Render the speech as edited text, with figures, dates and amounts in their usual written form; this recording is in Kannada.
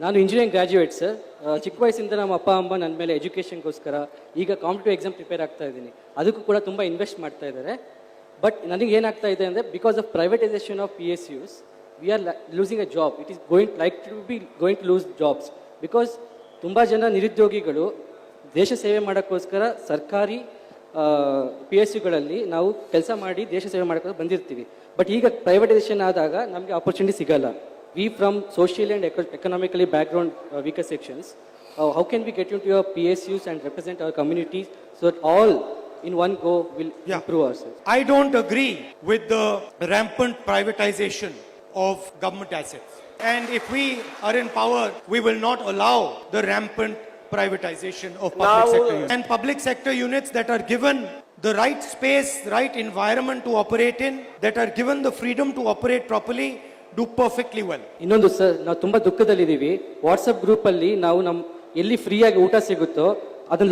ನಾನು ಇಂಜಿನಿಯರಿಂಗ್ ಗ್ರಾಜ್ಯುಯೇಟ್ ಸರ್. ಚಿಕ್ಕ ವಯಸ್ಸಿಂದ ನಮ್ಮ ಅಪ್ಪ ಅಮ್ಮ ನನ್ನ ಮೇಲೆ ಎಜುಕೇಷನ್ಗೋಸ್ಕರ ಈಗ ಕಾಂಪಿಟೇಟಿವ್ ಎಕ್ಸಾಮ್ ಪ್ರಿಪೇರ್ ಆಗ್ತಾ ಇದ್ದೀನಿ. ಅದಕ್ಕೂ ಕೂಡ ತುಂಬ ಇನ್ವೆಸ್ಟ್ ಮಾಡ್ತಾ ಇದ್ದಾರೆ. ಬಟ್ ನನಗೆ ಏನಾಗ್ತಾ ಇದೆ ಅಂದರೆ because of privatization of PSUs we are losing a job. It is going to lose jobs because ತುಂಬ ಜನ ನಿರುದ್ಯೋಗಿಗಳು ದೇಶ ಸೇವೆ ಮಾಡೋಕ್ಕೋಸ್ಕರ ಸರ್ಕಾರಿ PSUಗಳಲ್ಲಿ ನಾವು ಕೆಲಸ ಮಾಡಿ ದೇಶ ಸೇವೆ ಮಾಡೋಕ್ಕೋಸ್ಕರ ಬಂದಿರ್ತೀವಿ. ಬಟ್ ಈಗ ಪ್ರೈವೇಟೈಸೇಷನ್ ಆದಾಗ ನಮಗೆ ಆಪರ್ಚುನಿಟಿ ಸಿಗಲ್ಲ. We from socially and economically background weaker sections, how can we get into your PSUs and represent our communities so that all in one go will improve ourselves? I don't agree with the rampant privatization of government assets. And if we are in power, we will not allow the rampant privatization of public sector units. And public sector units that are given the right space, right environment to operate in, that are given the freedom to operate properly, do perfectly well. ಇನ್ನೊಂದು ಸರ್, ನಾವು ತುಂಬ ದುಃಖದಲ್ಲಿದ್ದೀವಿ. ವಾಟ್ಸಪ್ ಗ್ರೂಪಲ್ಲಿ ನಾವು ಎಲ್ಲಿ ಫ್ರೀಯಾಗಿ ಊಟ ಸಿಗುತ್ತೋ ಅದನ್ನ